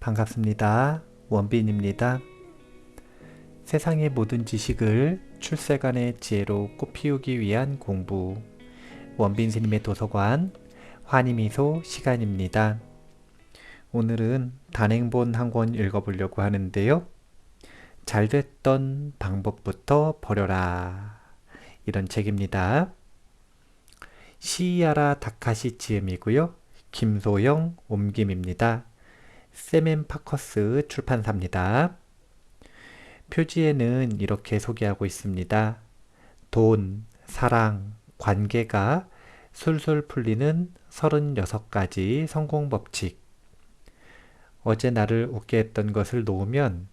반갑습니다. 원빈입니다. 세상의 모든 지식을 출세간의 지혜로 꽃피우기 위한 공부 원빈 스님의 도서관 환희미소 시간입니다. 오늘은 단행본 한 권 읽어보려고 하는데요. 잘됐던 방법부터 버려라 이런 책입니다. 시이하라 다카시 지음이고요. 김소영 옮김입니다. 세멘파커스 출판사입니다. 표지에는 이렇게 소개하고 있습니다. 돈, 사랑, 관계가 술술 풀리는 36가지 성공 법칙. 어제 나를 웃게 했던 것을 놓으면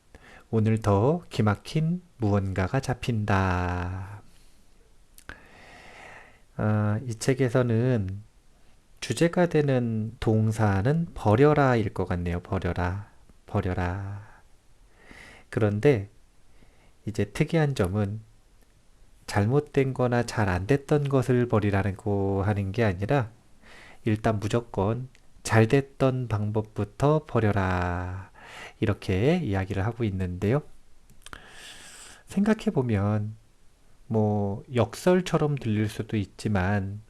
오늘 더 기막힌 무언가가 잡힌다. 이 책에서는 주제가 되는 동사는 버려라 일 것 같네요. 버려라, 버려라. 그런데 이제 특이한 점은 잘못된 거나 잘 안 됐던 것을 버리라고 하는 게 아니라 일단 무조건 잘 됐던 방법부터 버려라. 이렇게 이야기를 하고 있는데요. 생각해보면 역설처럼 들릴 수도 있지만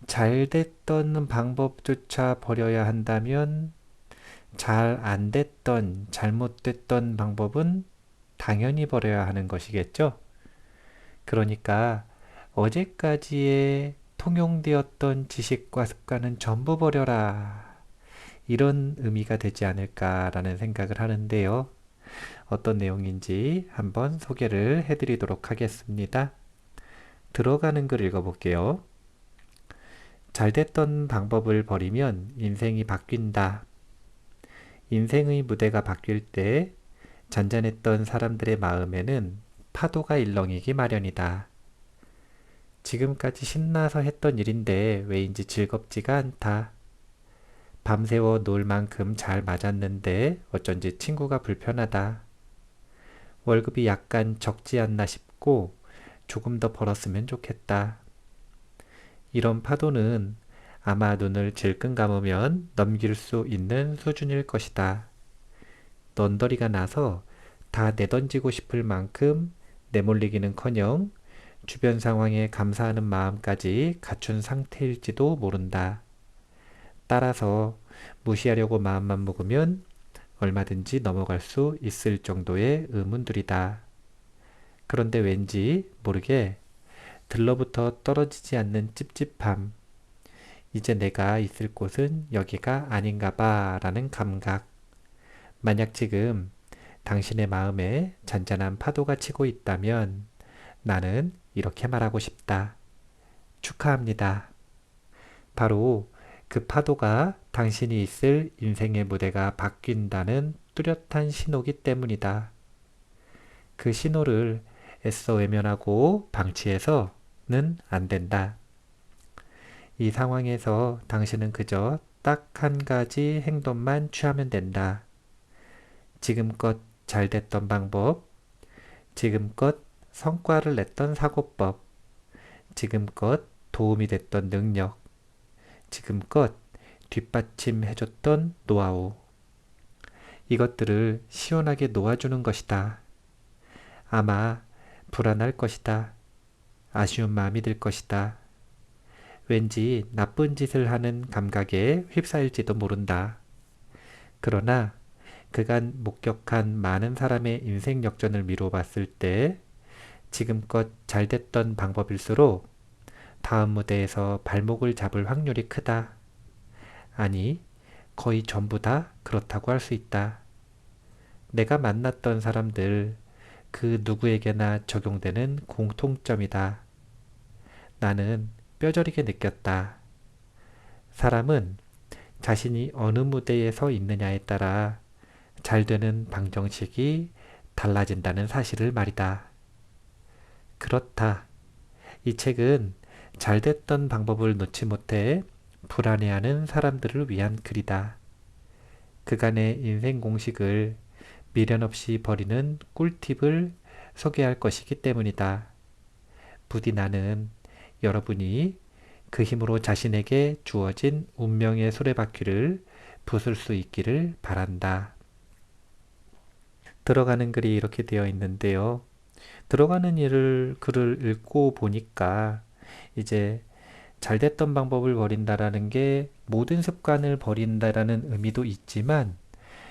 잘 됐던 방법조차 버려야 한다면 잘 안 됐던, 잘못됐던 방법은 당연히 버려야 하는 것이겠죠. 그러니까 어제까지의 통용되었던 지식과 습관은 전부 버려라. 이런 의미가 되지 않을까라는 생각을 하는데요. 어떤 내용인지 한번 소개를 해드리도록 하겠습니다. 들어가는 글 읽어볼게요. 잘됐던 방법을 버리면 인생이 바뀐다. 인생의 무대가 바뀔 때 잔잔했던 사람들의 마음에는 파도가 일렁이기 마련이다. 지금까지 신나서 했던 일인데 왜인지 즐겁지가 않다. 밤새워 놀 만큼 잘 맞았는데 어쩐지 친구가 불편하다. 월급이 약간 적지 않나 싶고 조금 더 벌었으면 좋겠다. 이런 파도는 아마 눈을 질끈 감으면 넘길 수 있는 수준일 것이다. 넌더리가 나서 다 내던지고 싶을 만큼 내몰리기는커녕 주변 상황에 감사하는 마음까지 갖춘 상태일지도 모른다. 따라서 무시하려고 마음만 먹으면 얼마든지 넘어갈 수 있을 정도의 의문들이다. 그런데 왠지 모르게 들러부터 떨어지지 않는 찝찝함. 이제 내가 있을 곳은 여기가 아닌가 봐 라는 감각. 만약 지금 당신의 마음에 잔잔한 파도가 치고 있다면 나는 이렇게 말하고 싶다. 축하합니다. 바로 그 파도가 당신이 있을 인생의 무대가 바뀐다는 뚜렷한 신호기 때문이다. 그 신호를 애써 외면하고 방치해서는 안 된다. 이 상황에서 당신은 그저 딱 한 가지 행동만 취하면 된다. 지금껏 잘 됐던 방법, 지금껏 성과를 냈던 사고법, 지금껏 도움이 됐던 능력, 지금껏 뒷받침해줬던 노하우. 이것들을 시원하게 놓아주는 것이다. 아마 불안할 것이다. 아쉬운 마음이 들 것이다. 왠지 나쁜 짓을 하는 감각에 휩싸일지도 모른다. 그러나 그간 목격한 많은 사람의 인생 역전을 미뤄봤을 때 지금껏 잘됐던 방법일수록 다음 무대에서 발목을 잡을 확률이 크다. 아니, 거의 전부 다 그렇다고 할 수 있다. 내가 만났던 사람들, 그 누구에게나 적용되는 공통점이다. 나는 뼈저리게 느꼈다. 사람은 자신이 어느 무대에 서 있느냐에 따라 잘 되는 방정식이 달라진다는 사실을 말이다. 그렇다. 이 책은 잘됐던 방법을 놓지 못해 불안해하는 사람들을 위한 글이다. 그간의 인생 공식을 미련 없이 버리는 꿀팁을 소개할 것이기 때문이다. 부디 나는 여러분이 그 힘으로 자신에게 주어진 운명의 수레바퀴를 부술 수 있기를 바란다. 들어가는 글이 이렇게 되어 있는데요. 들어가는 글을 읽고 보니까 이제 잘됐던 방법을 버린다라는 게 모든 습관을 버린다라는 의미도 있지만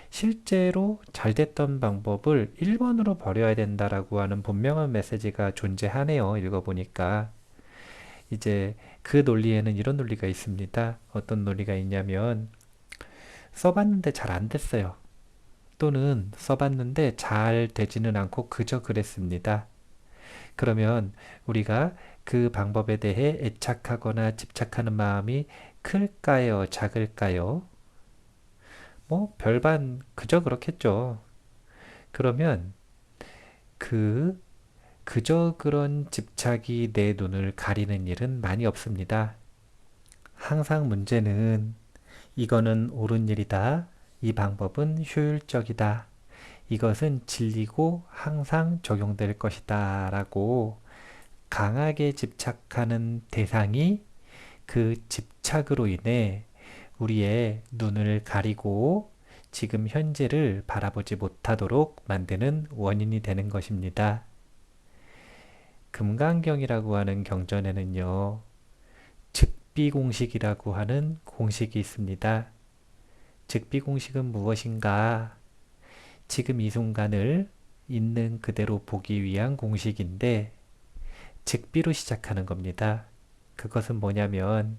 실제로 잘됐던 방법을 1번으로 버려야 된다라고 하는 분명한 메시지가 존재하네요. 읽어보니까. 이제 그 논리에는 이런 논리가 있습니다. 어떤 논리가 있냐면 써봤는데 잘 안 됐어요. 또는 써봤는데 잘 되지는 않고 그저 그랬습니다. 그러면 우리가 그 방법에 대해 애착하거나 집착하는 마음이 클까요? 작을까요? 뭐 별반 그저 그렇겠죠. 그러면 그저 그런 집착이 내 눈을 가리는 일은 많이 없습니다. 항상 문제는 이거는 옳은 일이다. 이 방법은 효율적이다. 이것은 진리고 항상 적용될 것이다. 라고 강하게 집착하는 대상이 그 집착으로 인해 우리의 눈을 가리고 지금 현재를 바라보지 못하도록 만드는 원인이 되는 것입니다. 금강경이라고 하는 경전에는요, 즉비공식이라고 하는 공식이 있습니다. 즉비공식은 무엇인가? 지금 이 순간을 있는 그대로 보기 위한 공식인데, 즉비로 시작하는 겁니다. 그것은 뭐냐면,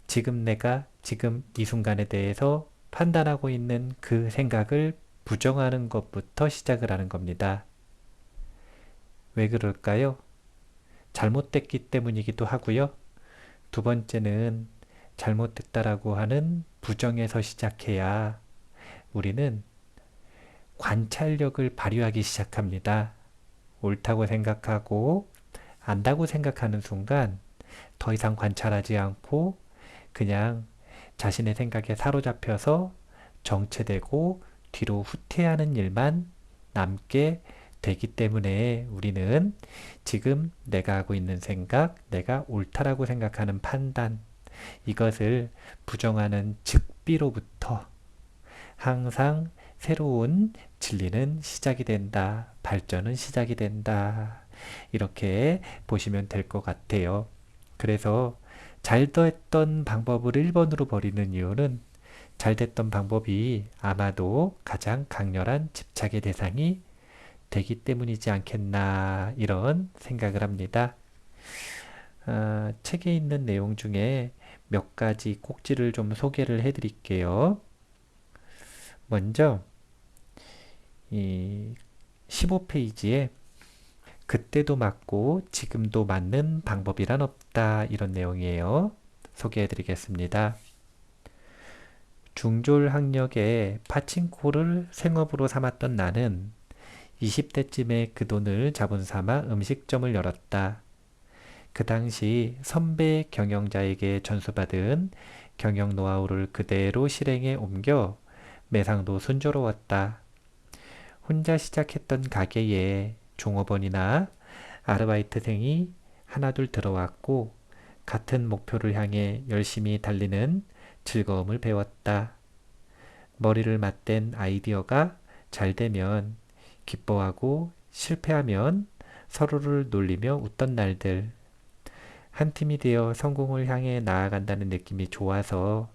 지금 내가 지금 이 순간에 대해서 판단하고 있는 그 생각을 부정하는 것부터 시작을 하는 겁니다. 왜 그럴까요? 잘못됐기 때문이기도 하고요. 두 번째는 잘못됐다라고 하는 부정에서 시작해야 우리는 관찰력을 발휘하기 시작합니다. 옳다고 생각하고 안다고 생각하는 순간 더 이상 관찰하지 않고 그냥 자신의 생각에 사로잡혀서 정체되고 뒤로 후퇴하는 일만 남게 되기 때문에 우리는 지금 내가 하고 있는 생각, 내가 옳다라고 생각하는 판단, 이것을 부정하는 즉비로부터 항상 새로운 진리는 시작이 된다. 발전은 시작이 된다. 이렇게 보시면 될 것 같아요. 그래서 잘 됐던 방법을 1번으로 버리는 이유는 잘 됐던 방법이 아마도 가장 강렬한 집착의 대상이 되기 때문이지 않겠나 이런 생각을 합니다. 책에 있는 내용 중에 몇 가지 꼭지를 좀 소개를 해드릴게요. 먼저 이 15페이지에 그때도 맞고 지금도 맞는 방법이란 없다 이런 내용이에요. 소개해드리겠습니다. 중졸학력에 파친코를 생업으로 삼았던 나는 20대쯤에 그 돈을 자본 삼아 음식점을 열었다. 그 당시 선배 경영자에게 전수받은 경영 노하우를 그대로 실행에 옮겨 매상도 순조로웠다. 혼자 시작했던 가게에 종업원이나 아르바이트생이 하나둘 들어왔고 같은 목표를 향해 열심히 달리는 즐거움을 배웠다. 머리를 맞댄 아이디어가 잘 되면 기뻐하고 실패하면 서로를 놀리며 웃던 날들. 한 팀이 되어 성공을 향해 나아간다는 느낌이 좋아서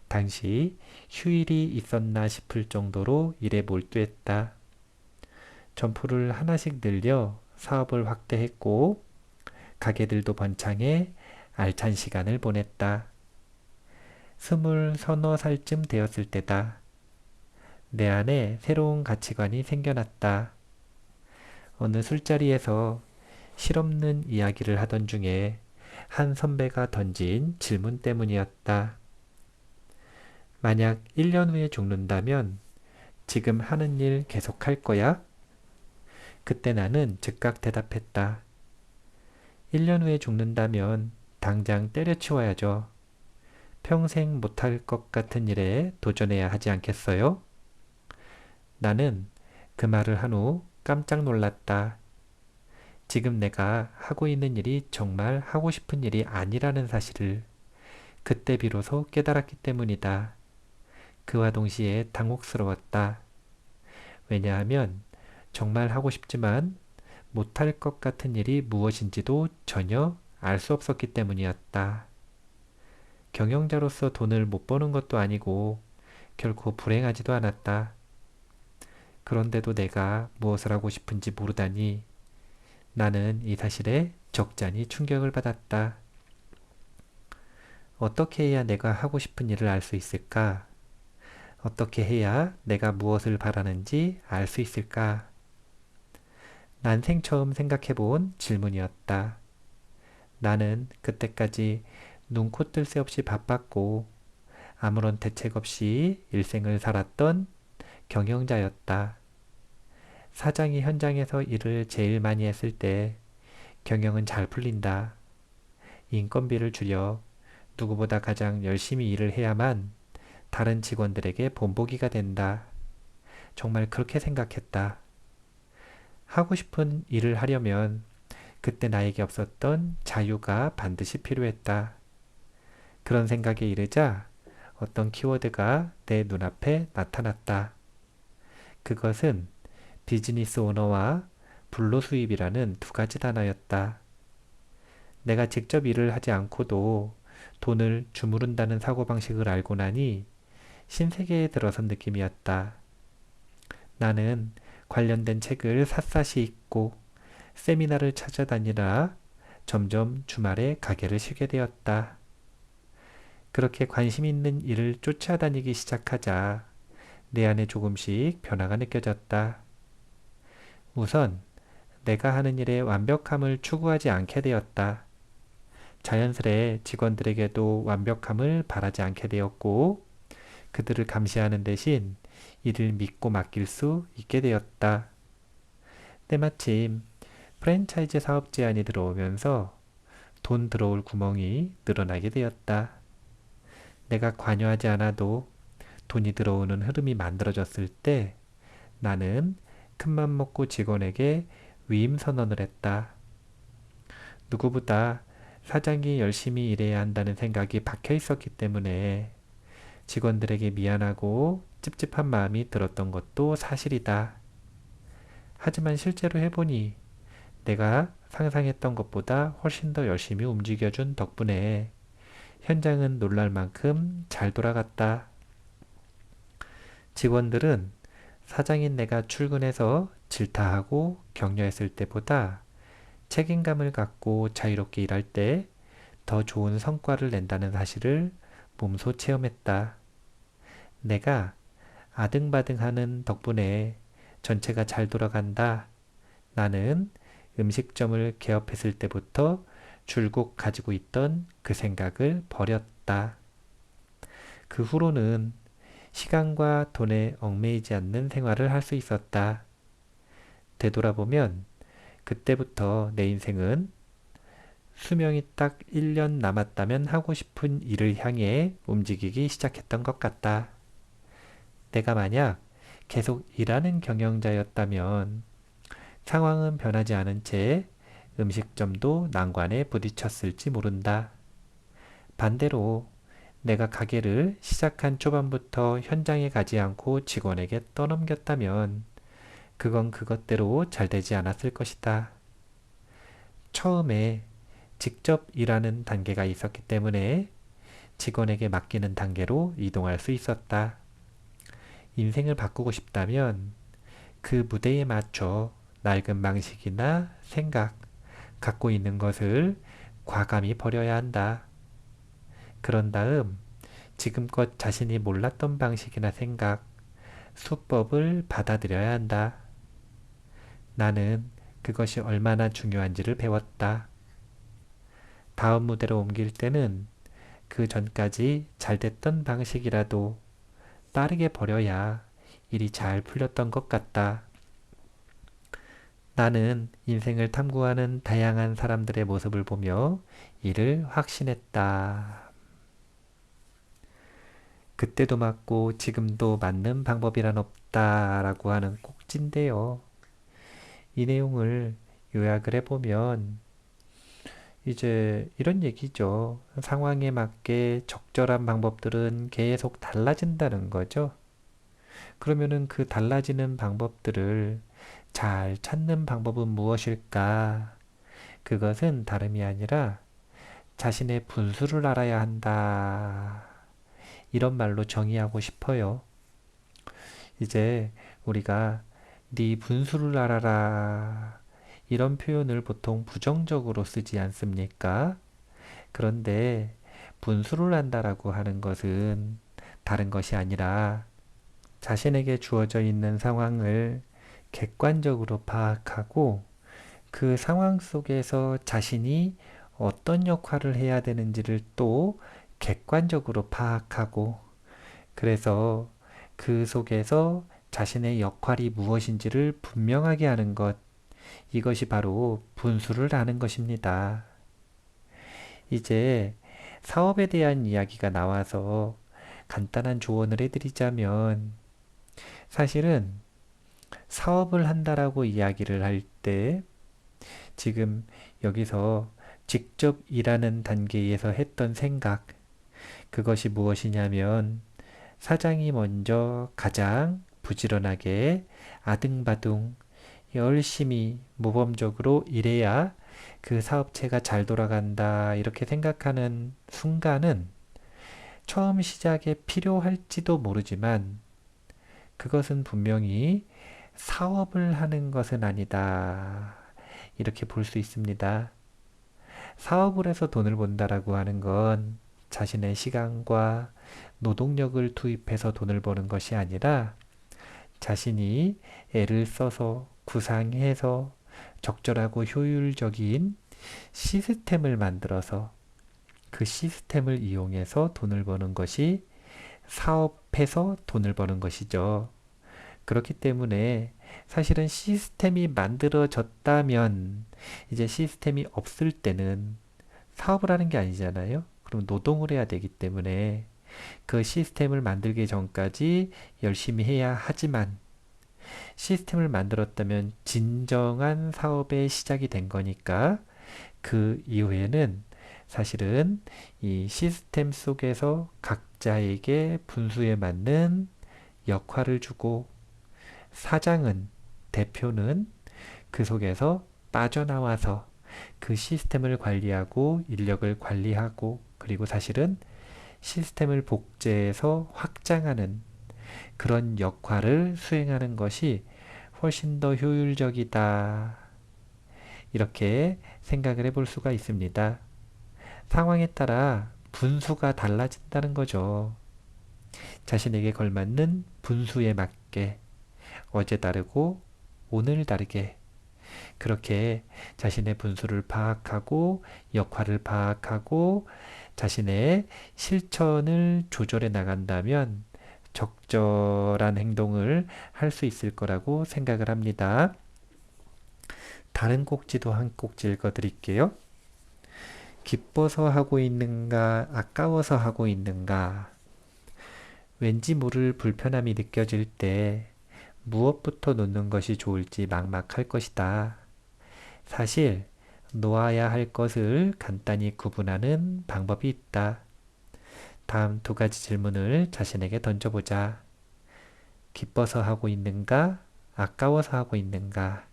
당시 휴일이 있었나 싶을 정도로 일에 몰두했다. 점포를 하나씩 늘려 사업을 확대했고 가게들도 번창해 알찬 시간을 보냈다. 20서너 살쯤 되었을 때다. 내 안에 새로운 가치관이 생겨났다. 어느 술자리에서 실없는 이야기를 하던 중에 한 선배가 던진 질문 때문이었다. 만약 1년 후에 죽는다면 지금 하는 일 계속할 거야? 그때 나는 즉각 대답했다. 1년 후에 죽는다면 당장 때려치워야죠. 평생 못할 것 같은 일에 도전해야 하지 않겠어요? 나는 그 말을 한 후 깜짝 놀랐다. 지금 내가 하고 있는 일이 정말 하고 싶은 일이 아니라는 사실을 그때 비로소 깨달았기 때문이다. 그와 동시에 당혹스러웠다. 왜냐하면 정말 하고 싶지만 못할 것 같은 일이 무엇인지도 전혀 알 수 없었기 때문이었다. 경영자로서 돈을 못 버는 것도 아니고 결코 불행하지도 않았다. 그런데도 내가 무엇을 하고 싶은지 모르다니 나는 이 사실에 적잖이 충격을 받았다. 어떻게 해야 내가 하고 싶은 일을 알 수 있을까? 어떻게 해야 내가 무엇을 바라는지 알 수 있을까? 난생 처음 생각해본 질문이었다. 나는 그때까지 눈코 뜰 새 없이 바빴고 아무런 대책 없이 일생을 살았던 경영자였다. 사장이 현장에서 일을 제일 많이 했을 때 경영은 잘 풀린다. 인건비를 줄여 누구보다 가장 열심히 일을 해야만 다른 직원들에게 본보기가 된다. 정말 그렇게 생각했다. 하고 싶은 일을 하려면 그때 나에게 없었던 자유가 반드시 필요했다. 그런 생각에 이르자 어떤 키워드가 내 눈앞에 나타났다. 그것은 비즈니스 오너와 불로수입이라는 두 가지 단어였다. 내가 직접 일을 하지 않고도 돈을 주무른다는 사고방식을 알고 나니 신세계에 들어선 느낌이었다. 나는 관련된 책을 샅샅이 읽고 세미나를 찾아다니라 점점 주말에 가게를 쉬게 되었다. 그렇게 관심 있는 일을 쫓아다니기 시작하자 내 안에 조금씩 변화가 느껴졌다. 우선 내가 하는 일의 완벽함을 추구하지 않게 되었다. 자연스레 직원들에게도 완벽함을 바라지 않게 되었고 그들을 감시하는 대신 이를 믿고 맡길 수 있게 되었다. 때마침 프랜차이즈 사업 제안이 들어오면서 돈 들어올 구멍이 늘어나게 되었다. 내가 관여하지 않아도 돈이 들어오는 흐름이 만들어졌을 때 나는 큰맘 먹고 직원에게 위임 선언을 했다. 누구보다 사장이 열심히 일해야 한다는 생각이 박혀 있었기 때문에 직원들에게 미안하고 찝찝한 마음이 들었던 것도 사실이다. 하지만 실제로 해보니 내가 상상했던 것보다 훨씬 더 열심히 움직여준 덕분에 현장은 놀랄 만큼 잘 돌아갔다. 직원들은 사장인 내가 출근해서 질타하고 격려했을 때보다 책임감을 갖고 자유롭게 일할 때 더 좋은 성과를 낸다는 사실을 몸소 체험했다. 내가 아등바등하는 덕분에 전체가 잘 돌아간다. 나는 음식점을 개업했을 때부터 줄곧 가지고 있던 그 생각을 버렸다. 그 후로는 시간과 돈에 얽매이지 않는 생활을 할 수 있었다. 되돌아보면 그때부터 내 인생은 수명이 딱 1년 남았다면 하고 싶은 일을 향해 움직이기 시작했던 것 같다. 내가 만약 계속 일하는 경영자였다면 상황은 변하지 않은 채 음식점도 난관에 부딪혔을지 모른다. 반대로 내가 가게를 시작한 초반부터 현장에 가지 않고 직원에게 떠넘겼다면 그건 그것대로 잘 되지 않았을 것이다. 처음에 직접 일하는 단계가 있었기 때문에 직원에게 맡기는 단계로 이동할 수 있었다. 인생을 바꾸고 싶다면 그 무대에 맞춰 낡은 방식이나 생각, 갖고 있는 것을 과감히 버려야 한다. 그런 다음 지금껏 자신이 몰랐던 방식이나 생각, 수법을 받아들여야 한다. 나는 그것이 얼마나 중요한지를 배웠다. 다음 무대로 옮길 때는 그 전까지 잘 됐던 방식이라도 빠르게 버려야 일이 잘 풀렸던 것 같다. 나는 인생을 탐구하는 다양한 사람들의 모습을 보며 이를 확신했다. 그때도 맞고 지금도 맞는 방법이란 없다라고 하는 꼭지인데요. 이 내용을 요약을 해보면 이제 이런 얘기죠. 상황에 맞게 적절한 방법들은 계속 달라진다는 거죠. 그러면은 그 달라지는 방법들을 잘 찾는 방법은 무엇일까? 그것은 다름이 아니라 자신의 분수를 알아야 한다. 이런 말로 정의하고 싶어요. 이제 우리가 네 분수를 알아라. 이런 표현을 보통 부정적으로 쓰지 않습니까? 그런데 분수를 안다라고 하는 것은 다른 것이 아니라 자신에게 주어져 있는 상황을 객관적으로 파악하고 그 상황 속에서 자신이 어떤 역할을 해야 되는지를 또 객관적으로 파악하고 그래서 그 속에서 자신의 역할이 무엇인지를 분명하게 하는 것, 이것이 바로 분수를 아는 것입니다. 이제 사업에 대한 이야기가 나와서 간단한 조언을 해드리자면 사실은 사업을 한다라고 이야기를 할 때 지금 여기서 직접 일하는 단계에서 했던 생각, 그것이 무엇이냐면 사장이 먼저 가장 부지런하게 아등바등 열심히 모범적으로 일해야 그 사업체가 잘 돌아간다 이렇게 생각하는 순간은 처음 시작에 필요할지도 모르지만 그것은 분명히 사업을 하는 것은 아니다. 이렇게 볼 수 있습니다. 사업을 해서 돈을 번다라고 하는 건 자신의 시간과 노동력을 투입해서 돈을 버는 것이 아니라 자신이 애를 써서 구상해서 적절하고 효율적인 시스템을 만들어서 그 시스템을 이용해서 돈을 버는 것이 사업해서 돈을 버는 것이죠. 그렇기 때문에 사실은 시스템이 만들어졌다면 이제 시스템이 없을 때는 사업을 하는 게 아니잖아요. 그럼 노동을 해야 되기 때문에 그 시스템을 만들기 전까지 열심히 해야 하지만 시스템을 만들었다면 진정한 사업의 시작이 된 거니까 그 이후에는 사실은 이 시스템 속에서 각자에게 분수에 맞는 역할을 주고 사장은, 대표는 그 속에서 빠져나와서 그 시스템을 관리하고 인력을 관리하고 그리고 사실은 시스템을 복제해서 확장하는 그런 역할을 수행하는 것이 훨씬 더 효율적이다. 이렇게 생각을 해볼 수가 있습니다. 상황에 따라 분수가 달라진다는 거죠. 자신에게 걸맞는 분수에 맞게 어제 다르고 오늘 다르게 그렇게 자신의 분수를 파악하고 역할을 파악하고 자신의 실천을 조절해 나간다면 적절한 행동을 할 수 있을 거라고 생각을 합니다. 다른 꼭지도 한 꼭지 읽어 드릴게요. 기뻐서 하고 있는가, 아까워서 하고 있는가. 왠지 모를 불편함이 느껴질 때 무엇부터 놓는 것이 좋을지 막막할 것이다. 사실 놓아야 할 것을 간단히 구분하는 방법이 있다. 다음 두 가지 질문을 자신에게 던져보자. 기뻐서 하고 있는가? 아까워서 하고 있는가?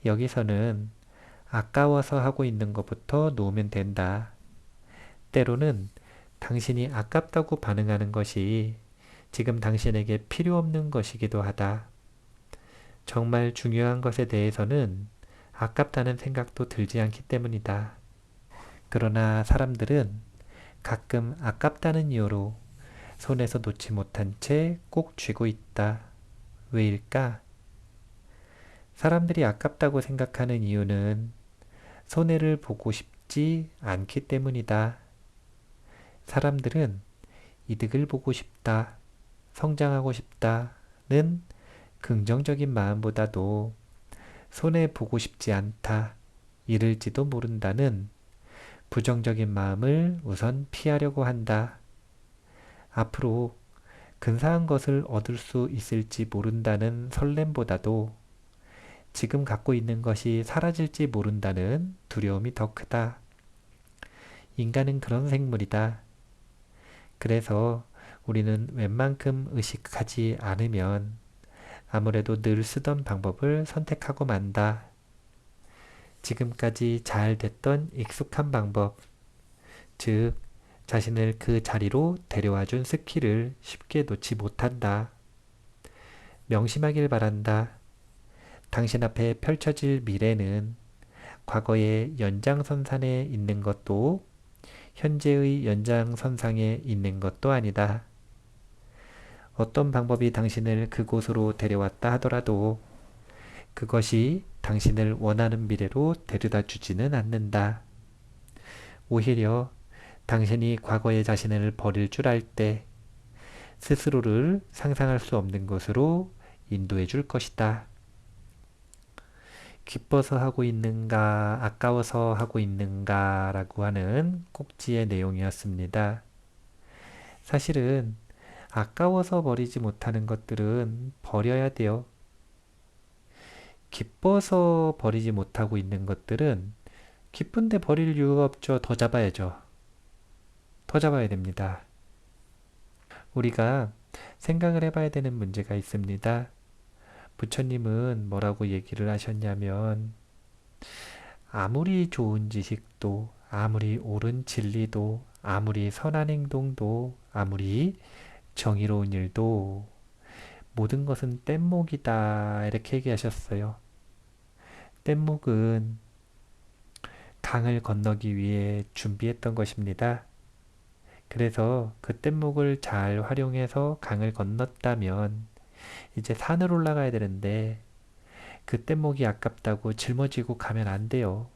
여기서는 아까워서 하고 있는 것부터 놓으면 된다. 때로는 당신이 아깝다고 반응하는 것이 지금 당신에게 필요 없는 것이기도 하다. 정말 중요한 것에 대해서는 아깝다는 생각도 들지 않기 때문이다. 그러나 사람들은 가끔 아깝다는 이유로 손에서 놓지 못한 채 꼭 쥐고 있다. 왜일까? 사람들이 아깝다고 생각하는 이유는 손해를 보고 싶지 않기 때문이다. 사람들은 이득을 보고 싶다, 성장하고 싶다는 긍정적인 마음보다도 손해 보고 싶지 않다, 잃을지도 모른다는 부정적인 마음을 우선 피하려고 한다. 앞으로 근사한 것을 얻을 수 있을지 모른다는 설렘보다도 지금 갖고 있는 것이 사라질지 모른다는 두려움이 더 크다. 인간은 그런 생물이다. 그래서 우리는 웬만큼 의식하지 않으면 아무래도 늘 쓰던 방법을 선택하고 만다. 지금까지 잘 됐던 익숙한 방법, 즉 자신을 그 자리로 데려와 준 스킬을 쉽게 놓지 못한다. 명심하길 바란다. 당신 앞에 펼쳐질 미래는 과거의 연장선상에 있는 것도 현재의 연장선상에 있는 것도 아니다. 어떤 방법이 당신을 그곳으로 데려왔다 하더라도 그것이 당신을 원하는 미래로 데려다 주지는 않는다. 오히려 당신이 과거의 자신을 버릴 줄 알 때 스스로를 상상할 수 없는 곳으로 인도해 줄 것이다. 기뻐서 하고 있는가, 아까워서 하고 있는가 라고 하는 꼭지의 내용이었습니다. 사실은 아까워서 버리지 못하는 것들은 버려야 돼요. 기뻐서 버리지 못하고 있는 것들은 기쁜데 버릴 이유가 없죠. 더 잡아야죠. 더 잡아야 됩니다. 우리가 생각을 해봐야 되는 문제가 있습니다. 부처님은 뭐라고 얘기를 하셨냐면 아무리 좋은 지식도 아무리 옳은 진리도 아무리 선한 행동도 아무리 정의로운 일도 모든 것은 뗏목이다 이렇게 얘기하셨어요. 뗏목은 강을 건너기 위해 준비했던 것입니다. 그래서 그 뗏목을 잘 활용해서 강을 건넜다면 이제 산을 올라가야 되는데 그 뗏목이 아깝다고 짊어지고 가면 안 돼요.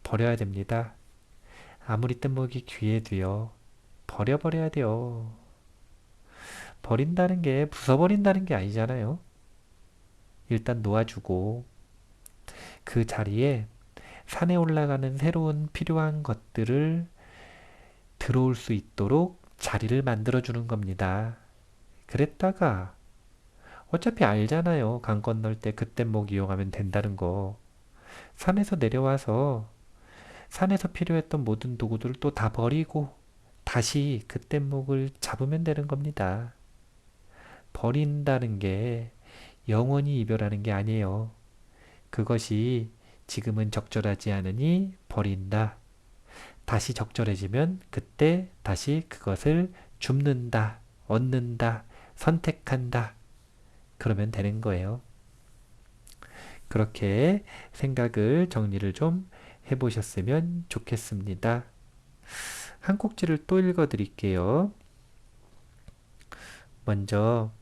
버려야 됩니다. 아무리 뗏목이 귀해도요. 버려야 돼요. 버린다는 게 부숴버린다는 게 아니잖아요. 일단 놓아주고 그 자리에 산에 올라가는 새로운 필요한 것들을 들어올 수 있도록 자리를 만들어주는 겁니다. 그랬다가 어차피 알잖아요. 강 건널 때 그 뗏목 이용하면 된다는 거. 산에서 내려와서 산에서 필요했던 모든 도구들을 또 다 버리고 다시 그 뗏목을 잡으면 되는 겁니다. 버린다는 게 영원히 이별하는 게 아니에요. 그것이 지금은 적절하지 않으니 버린다. 다시 적절해지면 그때 다시 그것을 줍는다, 얻는다, 선택한다. 그러면 되는 거예요. 그렇게 생각을 정리를 좀 해보셨으면 좋겠습니다. 한 꼭지를 또 읽어드릴게요. 먼저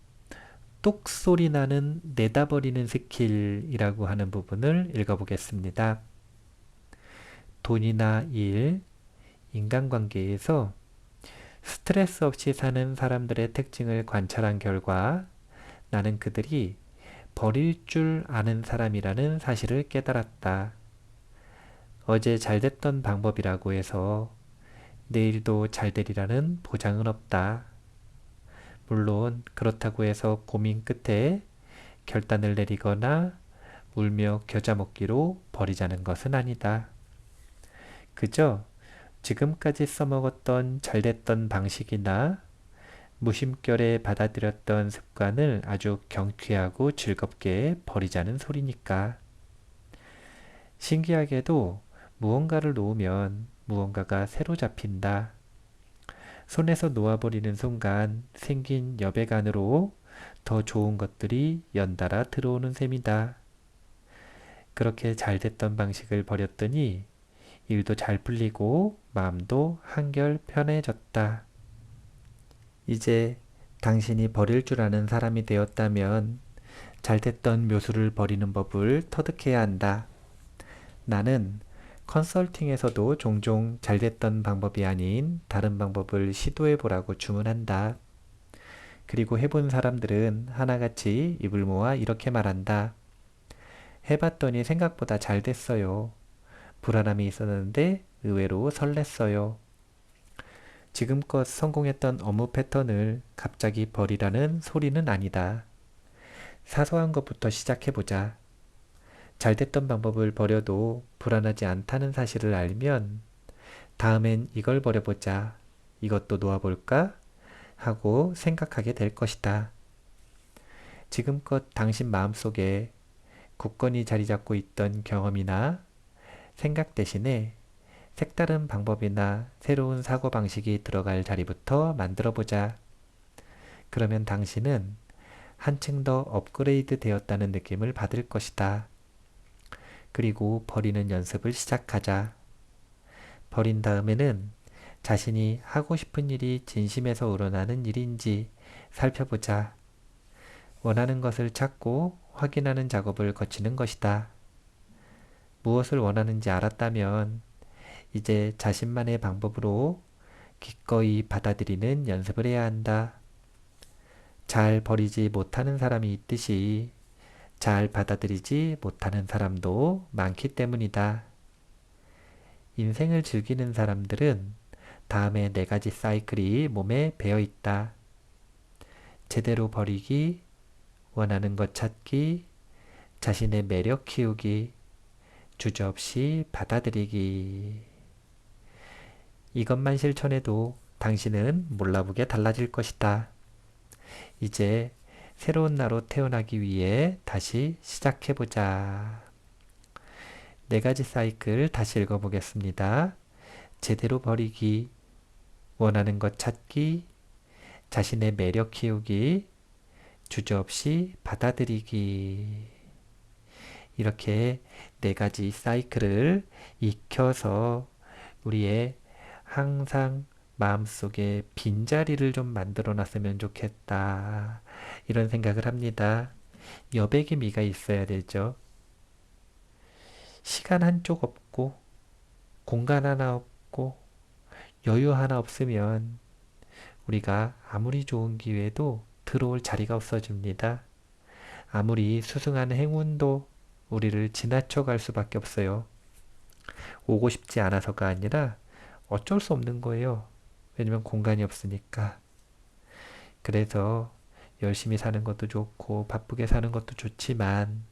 뚝 소리 나는 내다버리는 스킬이라고 하는 부분을 읽어보겠습니다. 돈이나 일, 인간관계에서 스트레스 없이 사는 사람들의 특징을 관찰한 결과 나는 그들이 버릴 줄 아는 사람이라는 사실을 깨달았다. 어제 잘됐던 방법이라고 해서 내일도 잘되리라는 보장은 없다. 물론 그렇다고 해서 고민 끝에 결단을 내리거나 울며 겨자 먹기로 버리자는 것은 아니다. 그저 지금까지 써먹었던 잘됐던 방식이나 무심결에 받아들였던 습관을 아주 경쾌하고 즐겁게 버리자는 소리니까. 신기하게도 무언가를 놓으면 무언가가 새로 잡힌다. 손에서 놓아버리는 순간 생긴 여백 안으로 더 좋은 것들이 연달아 들어오는 셈이다. 그렇게 잘됐던 방식을 버렸더니 일도 잘 풀리고 마음도 한결 편해졌다. 이제 당신이 버릴 줄 아는 사람이 되었다면 잘됐던 묘수를 버리는 법을 터득해야 한다. 나는 컨설팅에서도 종종 잘됐던 방법이 아닌 다른 방법을 시도해보라고 주문한다. 그리고 해본 사람들은 하나같이 입을 모아 이렇게 말한다. 해봤더니 생각보다 잘 됐어요. 불안함이 있었는데 의외로 설렜어요. 지금껏 성공했던 업무 패턴을 갑자기 버리라는 소리는 아니다. 사소한 것부터 시작해보자. 잘 됐던 방법을 버려도 불안하지 않다는 사실을 알면 다음엔 이걸 버려보자. 이것도 놓아볼까? 하고 생각하게 될 것이다. 지금껏 당신 마음속에 굳건히 자리 잡고 있던 경험이나 생각 대신에 색다른 방법이나 새로운 사고방식이 들어갈 자리부터 만들어보자. 그러면 당신은 한층 더 업그레이드 되었다는 느낌을 받을 것이다. 그리고 버리는 연습을 시작하자. 버린 다음에는 자신이 하고 싶은 일이 진심에서 우러나는 일인지 살펴보자. 원하는 것을 찾고 확인하는 작업을 거치는 것이다. 무엇을 원하는지 알았다면 이제 자신만의 방법으로 기꺼이 받아들이는 연습을 해야 한다. 잘 버리지 못하는 사람이 있듯이 잘 받아들이지 못하는 사람도 많기 때문이다. 인생을 즐기는 사람들은 다음에 4가지 사이클이 몸에 배어 있다. 제대로 버리기, 원하는 것 찾기, 자신의 매력 키우기, 주저없이 받아들이기. 이것만 실천해도 당신은 몰라보게 달라질 것이다. 이제 새로운 나로 태어나기 위해 다시 시작해보자. 4가지 사이클 다시 읽어보겠습니다. 제대로 버리기, 원하는 것 찾기, 자신의 매력 키우기, 주저없이 받아들이기. 이렇게 4가지 사이클을 익혀서 우리의 항상 마음속에 빈자리를 좀 만들어 놨으면 좋겠다. 이런 생각을 합니다. 여백의 미가 있어야 되죠. 시간 한쪽 없고 공간 하나 없고 여유 하나 없으면 우리가 아무리 좋은 기회도 들어올 자리가 없어집니다. 아무리 수승한 행운도 우리를 지나쳐 갈 수밖에 없어요. 오고 싶지 않아서가 아니라 어쩔 수 없는 거예요. 왜냐면 공간이 없으니까. 그래서 열심히 사는 것도 좋고 바쁘게 사는 것도 좋지만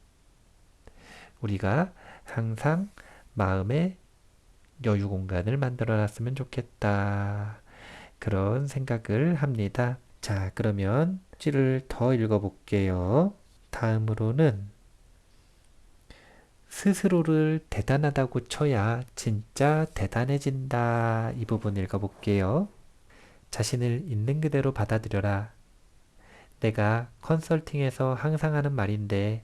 우리가 항상 마음에 여유 공간을 만들어 놨으면 좋겠다. 그런 생각을 합니다. 자, 그러면 지를 더 읽어볼게요. 다음으로는 스스로를 대단하다고 쳐야 진짜 대단해진다. 이 부분 읽어볼게요. 자신을 있는 그대로 받아들여라. 내가 컨설팅에서 항상 하는 말인데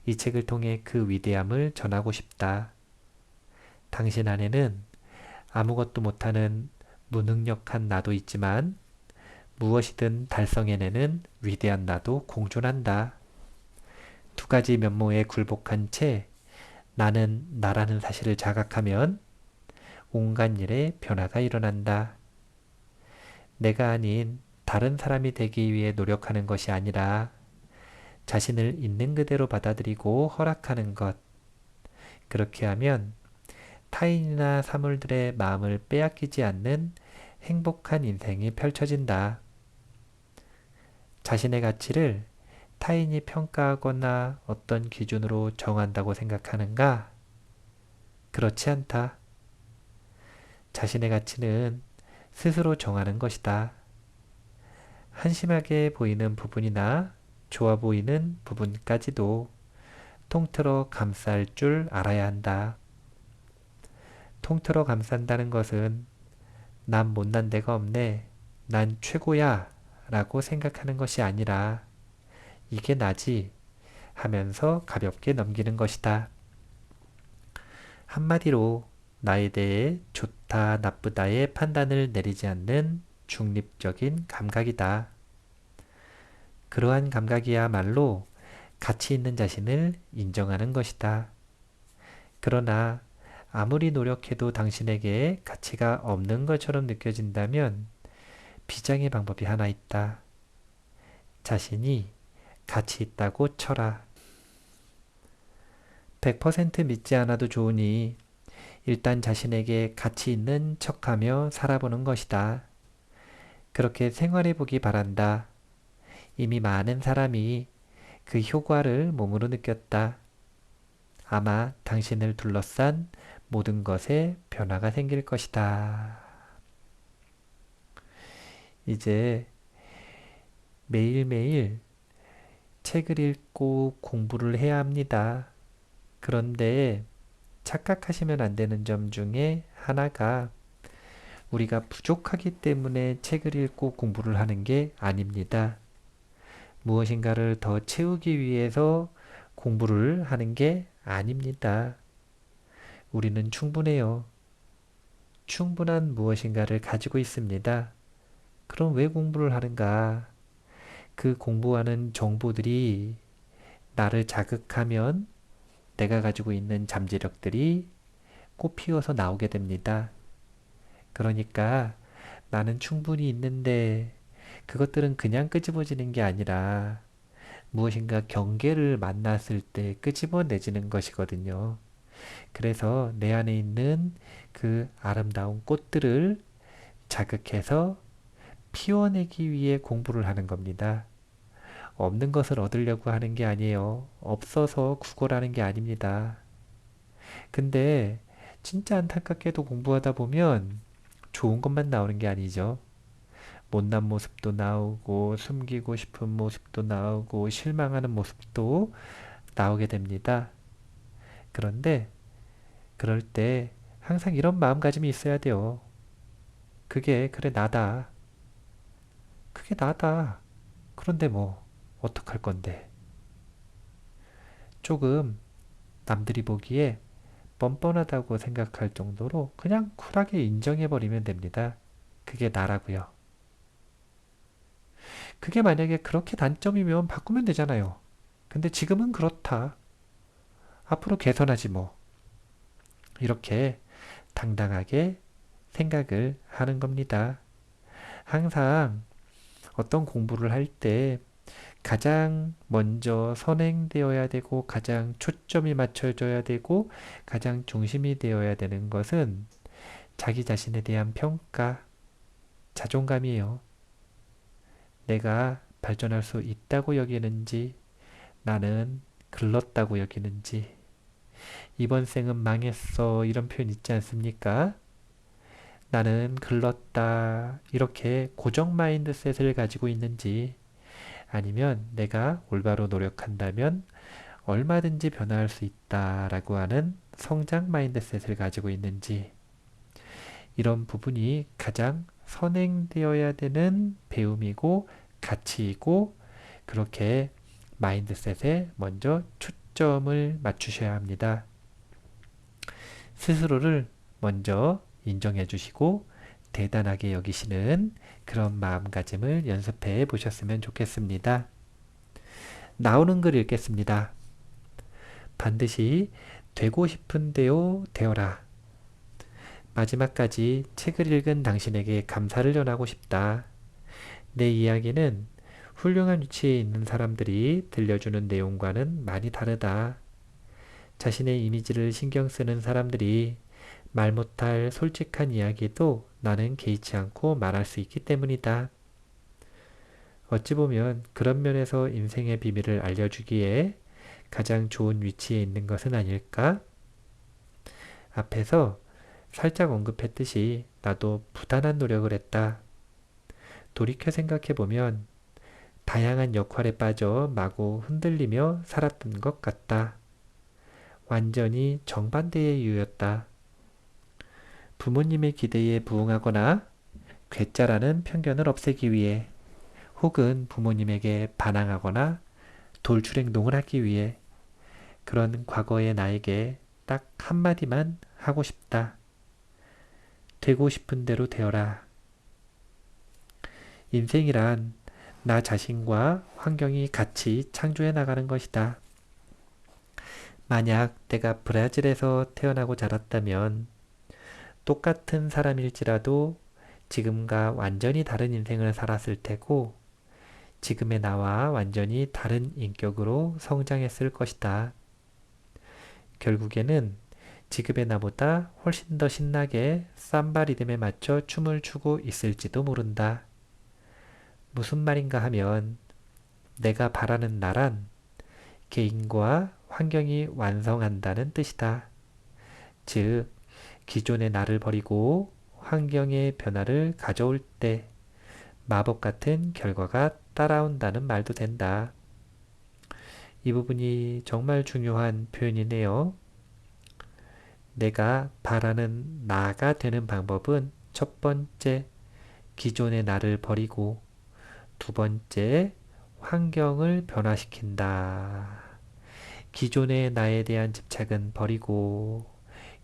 이 책을 통해 그 위대함을 전하고 싶다. 당신 안에는 아무것도 못하는 무능력한 나도 있지만 무엇이든 달성해내는 위대한 나도 공존한다. 2가지 면모에 굴복한 채 나는 나라는 사실을 자각하면 온갖 일에 변화가 일어난다. 내가 아닌 다른 사람이 되기 위해 노력하는 것이 아니라 자신을 있는 그대로 받아들이고 허락하는 것. 그렇게 하면 타인이나 사물들의 마음을 빼앗기지 않는 행복한 인생이 펼쳐진다. 자신의 가치를 타인이 평가하거나 어떤 기준으로 정한다고 생각하는가? 그렇지 않다. 자신의 가치는 스스로 정하는 것이다. 한심하게 보이는 부분이나 좋아 보이는 부분까지도 통틀어 감쌀 줄 알아야 한다. 통틀어 감싼다는 것은 난 못난 데가 없네, 난 최고야 라고 생각하는 것이 아니라 이게 나지 하면서 가볍게 넘기는 것이다. 한마디로 나에 대해 좋다, 나쁘다의 판단을 내리지 않는 중립적인 감각이다. 그러한 감각이야말로 가치 있는 자신을 인정하는 것이다. 그러나 아무리 노력해도 당신에게 가치가 없는 것처럼 느껴진다면 비장의 방법이 하나 있다. 자신이 가치 있다고 쳐라. 100% 믿지 않아도 좋으니 일단 자신에게 가치 있는 척하며 살아보는 것이다. 그렇게 생활해보기 바란다. 이미 많은 사람이 그 효과를 몸으로 느꼈다. 아마 당신을 둘러싼 모든 것에 변화가 생길 것이다. 이제 매일매일 책을 읽고 공부를 해야 합니다. 그런데 착각하시면 안 되는 점 중에 하나가 우리가 부족하기 때문에 책을 읽고 공부를 하는 게 아닙니다. 무엇인가를 더 채우기 위해서 공부를 하는 게 아닙니다. 우리는 충분해요. 충분한 무엇인가를 가지고 있습니다. 그럼 왜 공부를 하는가? 그 공부하는 정보들이 나를 자극하면 내가 가지고 있는 잠재력들이 꽃피워서 나오게 됩니다. 그러니까 나는 충분히 있는데 그것들은 그냥 끄집어지는 게 아니라 무엇인가 경계를 만났을 때 끄집어내지는 것이거든요. 그래서 내 안에 있는 그 아름다운 꽃들을 자극해서 피워내기 위해 공부를 하는 겁니다. 없는 것을 얻으려고 하는 게 아니에요. 없어서 구걸하는 게 아닙니다. 근데 진짜 안타깝게도 공부하다 보면 좋은 것만 나오는 게 아니죠. 못난 모습도 나오고 숨기고 싶은 모습도 나오고 실망하는 모습도 나오게 됩니다. 그런데 그럴 때 항상 이런 마음가짐이 있어야 돼요. 그게 그래 나다. 그게 나다. 그런데 뭐 어떡할 건데. 조금 남들이 보기에 뻔뻔하다고 생각할 정도로 그냥 쿨하게 인정해버리면 됩니다. 그게 나라고요. 그게 만약에 그렇게 단점이면 바꾸면 되잖아요. 근데 지금은 그렇다. 앞으로 개선하지 뭐. 이렇게 당당하게 생각을 하는 겁니다. 항상 어떤 공부를 할 때 가장 먼저 선행되어야 되고 가장 초점이 맞춰져야 되고 가장 중심이 되어야 되는 것은 자기 자신에 대한 평가, 자존감이에요. 내가 발전할 수 있다고 여기는지 나는 글렀다고 여기는지 이번 생은 망했어 이런 표현 있지 않습니까? 나는 글렀다 이렇게 고정 마인드셋을 가지고 있는지 아니면 내가 올바로 노력한다면 얼마든지 변화할 수 있다라고 하는 성장 마인드셋을 가지고 있는지 이런 부분이 가장 선행되어야 되는 배움이고 가치이고 그렇게 마인드셋에 먼저 초점을 맞추셔야 합니다. 스스로를 먼저 인정해 주시고 대단하게 여기시는 그런 마음가짐을 연습해 보셨으면 좋겠습니다. 나오는 글 읽겠습니다. 반드시 되고 싶은 대로 되어라. 마지막까지 책을 읽은 당신에게 감사를 전하고 싶다. 내 이야기는 훌륭한 위치에 있는 사람들이 들려주는 내용과는 많이 다르다. 자신의 이미지를 신경 쓰는 사람들이 말 못할 솔직한 이야기도 나는 개의치 않고 말할 수 있기 때문이다. 어찌 보면 그런 면에서 인생의 비밀을 알려주기에 가장 좋은 위치에 있는 것은 아닐까? 앞에서 살짝 언급했듯이 나도 부단한 노력을 했다. 돌이켜 생각해보면 다양한 역할에 빠져 마구 흔들리며 살았던 것 같다. 완전히 정반대의 이유였다. 부모님의 기대에 부응하거나 괴짜라는 편견을 없애기 위해 혹은 부모님에게 반항하거나 돌출행동을 하기 위해 그런 과거의 나에게 딱 한마디만 하고 싶다. 되고 싶은 대로 되어라. 인생이란 나 자신과 환경이 같이 창조해 나가는 것이다. 만약 내가 브라질에서 태어나고 자랐다면 똑같은 사람일지라도 지금과 완전히 다른 인생을 살았을 테고 지금의 나와 완전히 다른 인격으로 성장했을 것이다. 결국에는 지금의 나보다 훨씬 더 신나게 삼바 리듬에 맞춰 춤을 추고 있을지도 모른다. 무슨 말인가 하면 내가 바라는 나란 개인과 환경이 완성한다는 뜻이다. 즉, 기존의 나를 버리고 환경의 변화를 가져올 때 마법 같은 결과가 따라온다는 말도 된다. 이 부분이 정말 중요한 표현이네요. 내가 바라는 나가 되는 방법은 첫 번째, 기존의 나를 버리고 두 번째, 환경을 변화시킨다. 기존의 나에 대한 집착은 버리고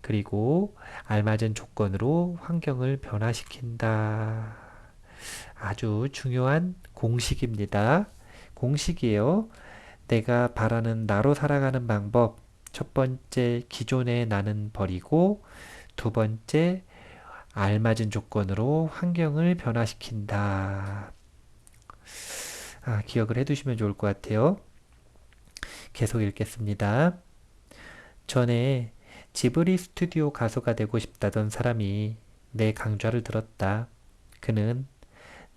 그리고 알맞은 조건으로 환경을 변화시킨다. 아주 중요한 공식입니다. 공식이에요. 내가 바라는 나로 살아가는 방법. 첫 번째, 기존의 나는 버리고 두 번째, 알맞은 조건으로 환경을 변화시킨다. 기억을 해두시면 좋을 것 같아요. 계속 읽겠습니다. 전에 지브리 스튜디오 가수가 되고 싶다던 사람이 내 강좌를 들었다. 그는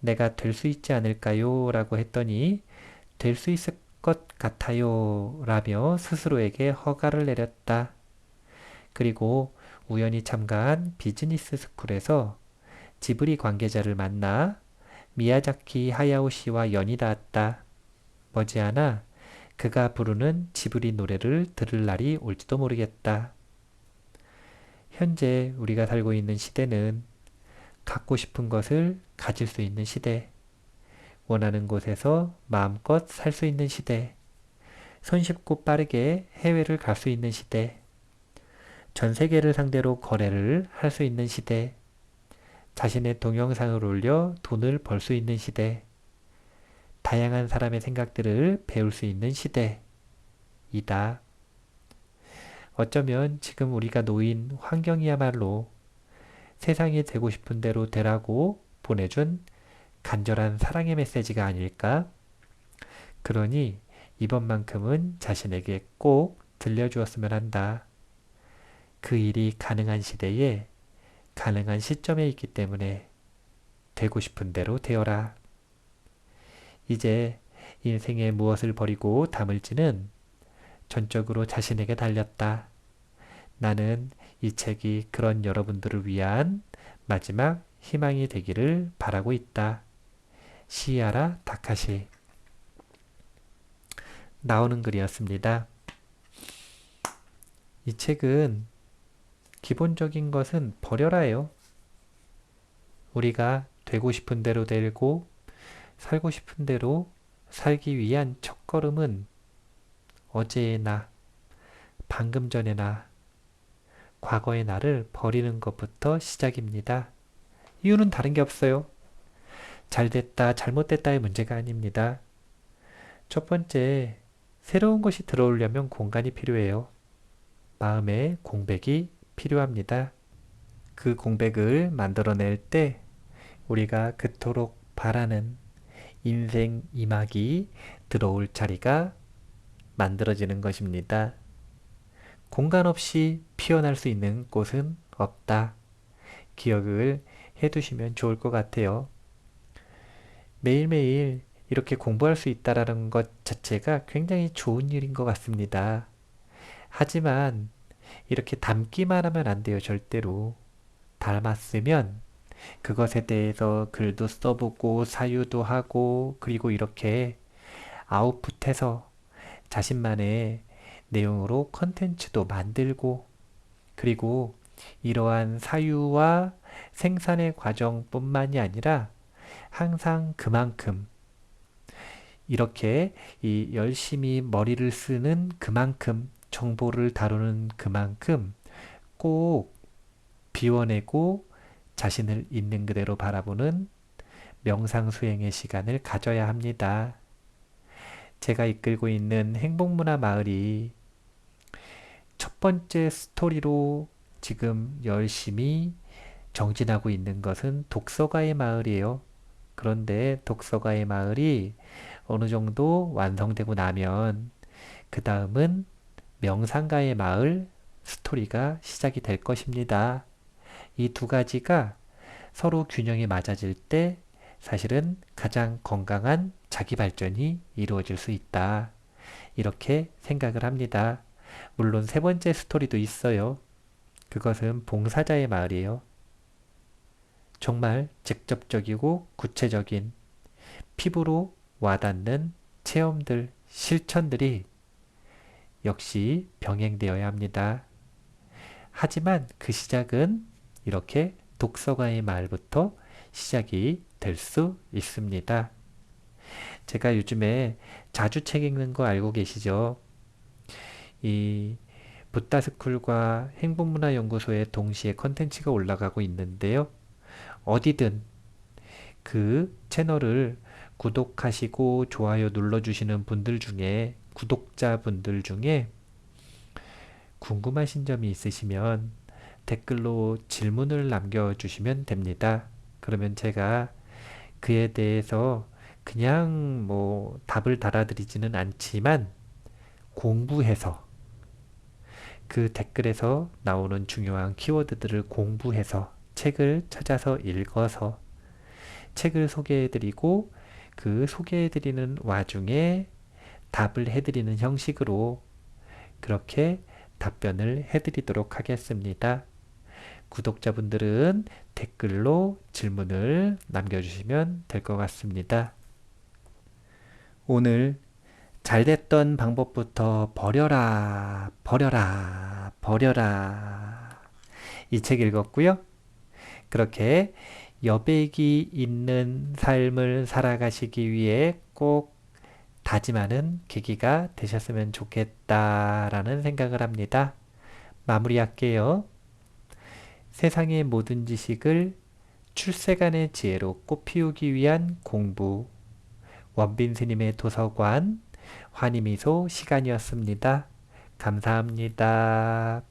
내가 될 수 있지 않을까요? 라고 했더니 될 수 있을 것 같아요. 라며 스스로에게 허가를 내렸다. 그리고 우연히 참가한 비즈니스 스쿨에서 지브리 관계자를 만나 미야자키 하야오 씨와 연이 닿았다. 머지않아 그가 부르는 지브리 노래를 들을 날이 올지도 모르겠다. 현재 우리가 살고 있는 시대는 갖고 싶은 것을 가질 수 있는 시대, 원하는 곳에서 마음껏 살 수 있는 시대, 손쉽고 빠르게 해외를 갈 수 있는 시대, 전 세계를 상대로 거래를 할 수 있는 시대, 자신의 동영상을 올려 돈을 벌 수 있는 시대, 다양한 사람의 생각들을 배울 수 있는 시대이다. 어쩌면 지금 우리가 놓인 환경이야말로 세상이 되고 싶은 대로 되라고 보내준 간절한 사랑의 메시지가 아닐까? 그러니 이번만큼은 자신에게 꼭 들려주었으면 한다. 그 일이 가능한 시대에 가능한 시점에 있기 때문에 되고 싶은 대로 되어라. 이제 인생에 무엇을 버리고 담을지는 전적으로 자신에게 달렸다. 나는 이 책이 그런 여러분들을 위한 마지막 희망이 되기를 바라고 있다. 시야라 다카시. 나오는 글이었습니다. 이 책은 기본적인 것은 버려라예요. 우리가 되고 싶은 대로 되고 살고 싶은 대로 살기 위한 첫걸음은 어제의 나, 방금 전의 나, 과거의 나를 버리는 것부터 시작입니다. 이유는 다른 게 없어요. 잘됐다, 잘못됐다의 문제가 아닙니다. 첫 번째, 새로운 것이 들어오려면 공간이 필요해요. 마음의 공백이 필요합니다. 그 공백을 만들어낼 때 우리가 그토록 바라는 인생 이막이 들어올 자리가 만들어지는 것입니다. 공간 없이 피어날 수 있는 곳은 없다. 기억을 해두시면 좋을 것 같아요. 매일매일 이렇게 공부할 수 있다는 것 자체가 굉장히 좋은 일인 것 같습니다. 하지만 이렇게 담기만 하면 안 돼요. 절대로. 닮았으면 그것에 대해서 글도 써보고 사유도 하고 그리고 이렇게 아웃풋해서 자신만의 내용으로 컨텐츠도 만들고 그리고 이러한 사유와 생산의 과정뿐만이 아니라 항상 그만큼 이렇게 열심히 머리를 쓰는 그만큼 정보를 다루는 그만큼 꼭 비워내고 자신을 있는 그대로 바라보는 명상 수행의 시간을 가져야 합니다. 제가 이끌고 있는 행복문화 마을이 첫 번째 스토리로 지금 열심히 정진하고 있는 것은 독서가의 마을이에요. 그런데 독서가의 마을이 어느 정도 완성되고 나면 그 다음은 명상가의 마을 스토리가 시작이 될 것입니다. 이 두 가지가 서로 균형이 맞아질 때 사실은 가장 건강한 자기 발전이 이루어질 수 있다. 이렇게 생각을 합니다. 물론 세 번째 스토리도 있어요. 그것은 봉사자의 마을이에요. 정말 직접적이고 구체적인 피부로 와닿는 체험들, 실천들이 역시 병행되어야 합니다. 하지만 그 시작은 이렇게 독서가의 마을부터 시작이 될 수 있습니다. 제가 요즘에 자주 책 읽는 거 알고 계시죠? 이 붓다스쿨과 행복문화연구소에 동시에 컨텐츠가 올라가고 있는데요. 어디든 그 채널을 구독하시고 좋아요 눌러주시는 분들 중에 구독자분들 중에 궁금하신 점이 있으시면 댓글로 질문을 남겨주시면 됩니다. 그러면 제가 그에 대해서 그냥 뭐 답을 달아드리지는 않지만 공부해서 그 댓글에서 나오는 중요한 키워드들을 공부해서 책을 찾아서 읽어서 책을 소개해드리고 그 소개해드리는 와중에 답을 해드리는 형식으로 그렇게 답변을 해드리도록 하겠습니다. 구독자분들은 댓글로 질문을 남겨주시면 될 것 같습니다. 오늘 잘됐던 방법부터 버려라, 버려라, 버려라. 이 책 읽었고요. 그렇게 여백이 있는 삶을 살아가시기 위해 꼭 다짐하는 계기가 되셨으면 좋겠다라는 생각을 합니다. 마무리할게요. 세상의 모든 지식을 출세간의 지혜로 꽃피우기 위한 공부. 원빈 스님의 도서관 환희미소 시간이었습니다. 감사합니다.